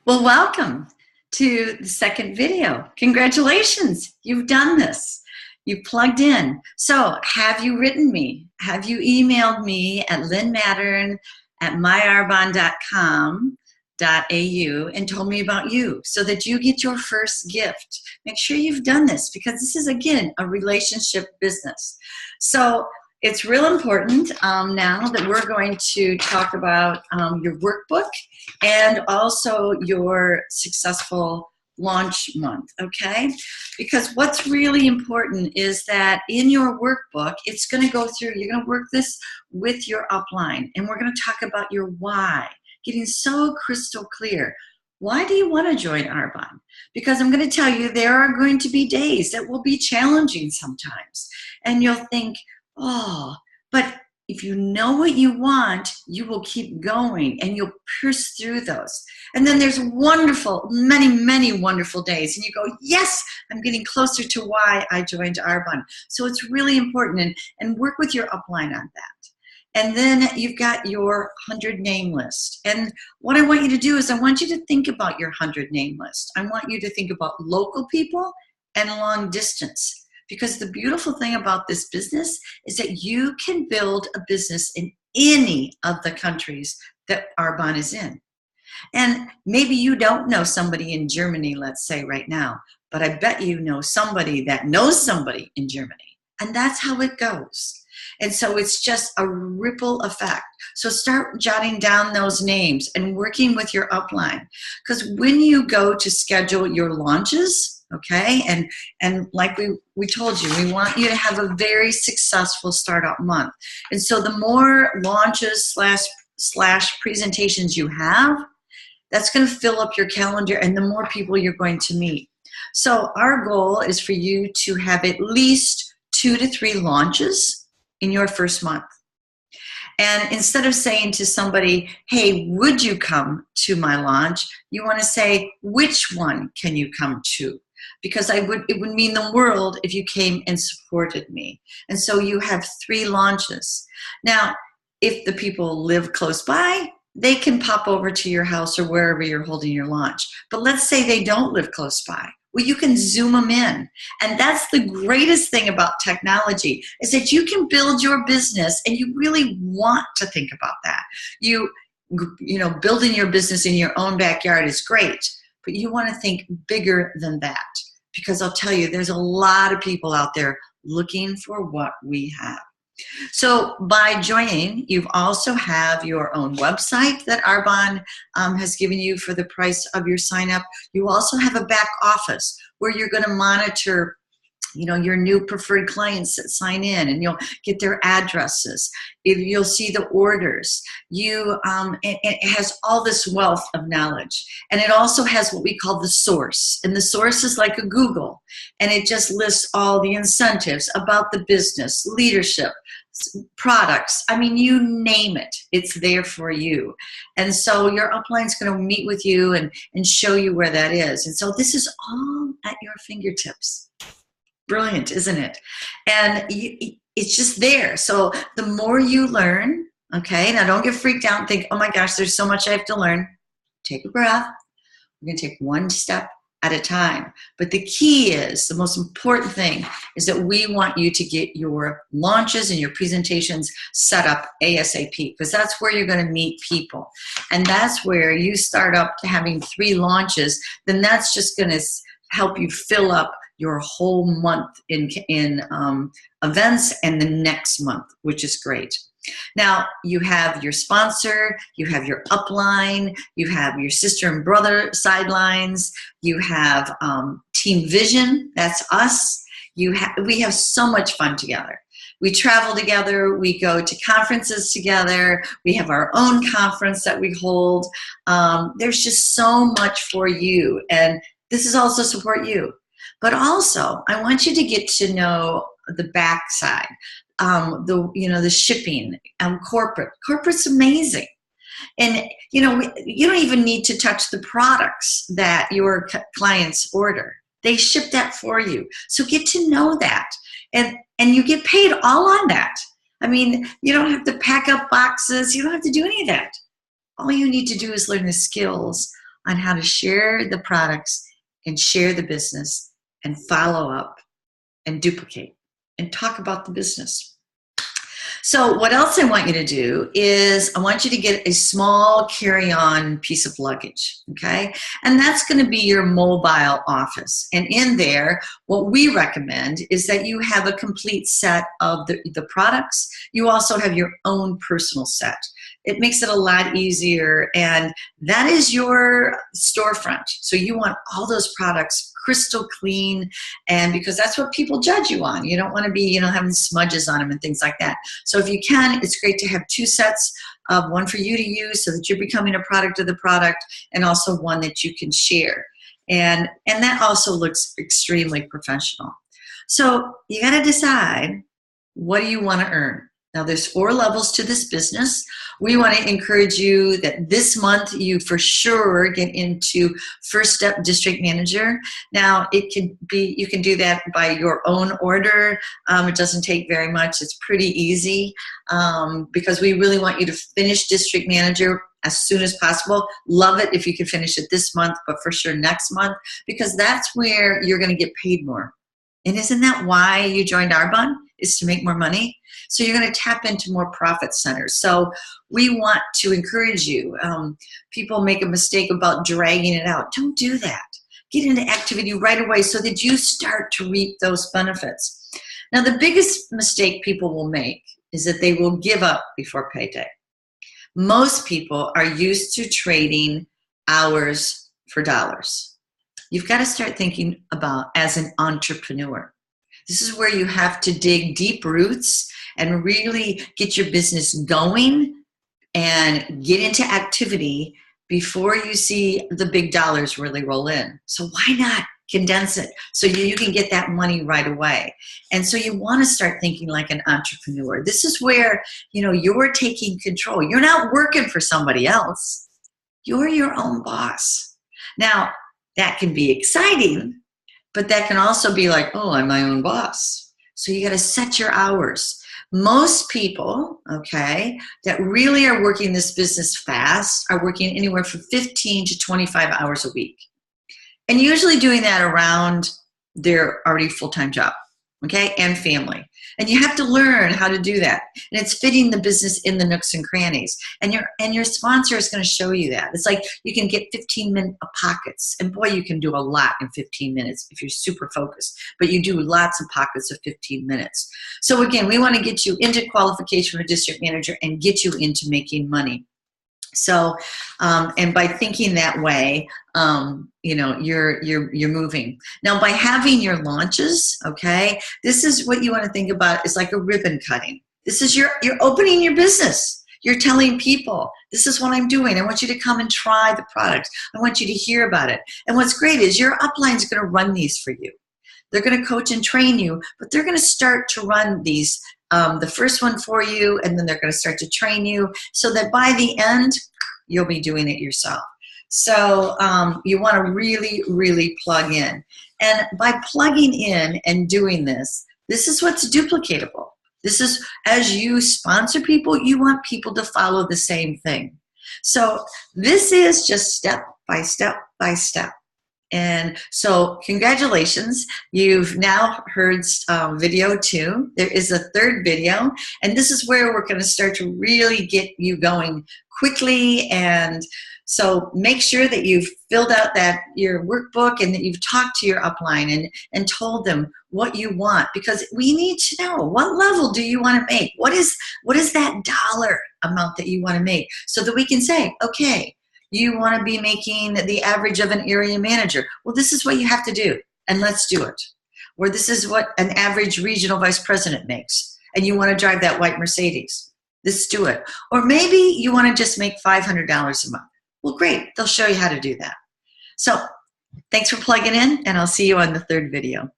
Well, welcome to the second video. Congratulations, you've done this. You plugged in. So have you written me? Have you emailed me at lynnmattern@myarbonne.com.au and told me about you so that you get your first gift? Make sure you've done this because this is, again, a relationship business. So it's real important now that we're going to talk about your workbook and also your successful launch month, okay? Because what's really important is that in your workbook, it's gonna go through, you're gonna work this with your upline, and we're gonna talk about your why, getting so crystal clear. Why do you wanna join Arbonne? Because I'm gonna tell you, there are going to be days that will be challenging sometimes, and you'll think, oh, but if you know what you want, you will keep going and you'll pierce through those. And then there's wonderful, many, many wonderful days. And you go, yes, I'm getting closer to why I joined Arbonne. So it's really important, and work with your upline on that. And then you've got your 100 name list. And what I want you to do is I want you to think about your 100 name list. I want you to think about local people and long distance. Because the beautiful thing about this business is that you can build a business in any of the countries that Arbonne is in. And maybe you don't know somebody in Germany, let's say right now, but I bet you know somebody that knows somebody in Germany. And that's how it goes. And so it's just a ripple effect. So start jotting down those names and working with your upline. Because when you go to schedule your launches, okay, and like we told you, we want you to have a very successful startup month. And so the more launches slash presentations you have, that's going to fill up your calendar and the more people you're going to meet. So our goal is for you to have at least 2 to 3 launches in your first month. And instead of saying to somebody, hey, would you come to my launch? You want to say, which one can you come to? Because it would mean the world if you came and supported me. And so you have 3 launches. Now, if the people live close by, they can pop over to your house or wherever you're holding your launch. But let's say they don't live close by. Well, you can Zoom them in. And that's the greatest thing about technology, is that you can build your business, and you really want to think about that. You know, building your business in your own backyard is great, but you want to think bigger than that. Because I'll tell you, there's a lot of people out there looking for what we have. So by joining, you also have your own website that Arbonne has given you for the price of your sign up. You also have a back office where you're going to monitor, you know, your new preferred clients that sign in, and you'll get their addresses. You'll see the orders. It has all this wealth of knowledge. And it also has what we call the source. And the source is like a Google. And it just lists all the incentives about the business, leadership, products. I mean, you name it. It's there for you. And so your upline's going to meet with you and show you where that is. And so this is all at your fingertips. Brilliant, isn't it? And it's just there. So the more you learn, okay, now don't get freaked out and think, oh my gosh, there's so much I have to learn. Take a breath. We're going to take one step at a time. But the key is, the most important thing is that we want you to get your launches and your presentations set up ASAP, because that's where you're going to meet people. And that's where you start up to having 3 launches, then that's just going to help you fill up your whole month in events and the next month, which is great. Now, you have your sponsor, you have your upline, you have your sister and brother sidelines, you have Team Vision, that's us. We have so much fun together. We travel together, we go to conferences together, we have our own conference that we hold. There's just so much for you, and this is also support you. But also, I want you to get to know the backside, the shipping, corporate. Corporate's amazing. And, you don't even need to touch the products that your clients order. They ship that for you. So get to know that. And you get paid all on that. I mean, you don't have to pack up boxes. You don't have to do any of that. All you need to do is learn the skills on how to share the products and share the business and follow up and duplicate and talk about the business. So what else I want you to do is I want you to get a small carry-on piece of luggage, okay? And that's going to be your mobile office. And in there, what we recommend is that you have a complete set of the products. You also have your own personal set. It makes it a lot easier, and that is your storefront. So you want all those products crystal clean, and because that's what people judge you on. You don't want to be, having smudges on them and things like that. So if you can, it's great to have two sets, one for you to use so that you're becoming a product of the product, and also one that you can share. And that also looks extremely professional. So you got to decide, what do you want to earn? Now, there's 4 levels to this business. We want to encourage you that this month you for sure get into First Step District Manager. Now, it can be, you can do that by your own order. It doesn't take very much. It's pretty easy because we really want you to finish District Manager as soon as possible. Love it if you can finish it this month, but for sure next month, because that's where you're going to get paid more. And isn't that why you joined Arbonne, is to make more money? So you're going to tap into more profit centers. So we want to encourage you. People make a mistake about dragging it out. Don't do that. Get into activity right away so that you start to reap those benefits. Now, the biggest mistake people will make is that they will give up before payday. Most people are used to trading hours for dollars. You've got to start thinking about as an entrepreneur. This is where you have to dig deep roots and really get your business going and get into activity before you see the big dollars really roll in. So why not condense it so you can get that money right away? And so you want to start thinking like an entrepreneur. This is where, you're taking control. You're not working for somebody else. You're your own boss. Now, that can be exciting, but that can also be like, oh, I'm my own boss. So you got to set your hours. Most people, okay, that really are working this business fast are working anywhere from 15 to 25 hours a week. And usually doing that around their already full-time job, okay, and family. And you have to learn how to do that. And it's fitting the business in the nooks and crannies. And your sponsor is going to show you that. It's like you can get 15-minute pockets. And boy, you can do a lot in 15 minutes if you're super focused. But you do lots of pockets of 15 minutes. So again, we want to get you into qualification for district manager and get you into making money. So, and by thinking that way, you're moving. Now, by having your launches, okay, this is what you want to think about is like a ribbon cutting. This is you're opening your business. You're telling people, this is what I'm doing. I want you to come and try the product. I want you to hear about it. And what's great is your upline is going to run these for you. They're going to coach and train you, but they're going to start to run these, the first one for you, and then they're going to start to train you so that by the end, you'll be doing it yourself. So you want to really, really plug in. And by plugging in and doing this, this is what's duplicatable. This is, as you sponsor people, you want people to follow the same thing. So this is just step by step by step. And so congratulations, you've now heard video 2. There is a 3rd video, and this is where we're going to start to really get you going quickly. And so make sure that you've filled out your workbook and that you've talked to your upline and told them what you want, because we need to know, what level do you want to make? What is that dollar amount that you want to make, so that we can say, okay, you want to be making the average of an area manager. Well, this is what you have to do, and let's do it. Or this is what an average regional vice president makes, and you want to drive that white Mercedes. Let's do it. Or maybe you want to just make $500 a month. Well, great. They'll show you how to do that. So thanks for plugging in, and I'll see you on the 3rd video.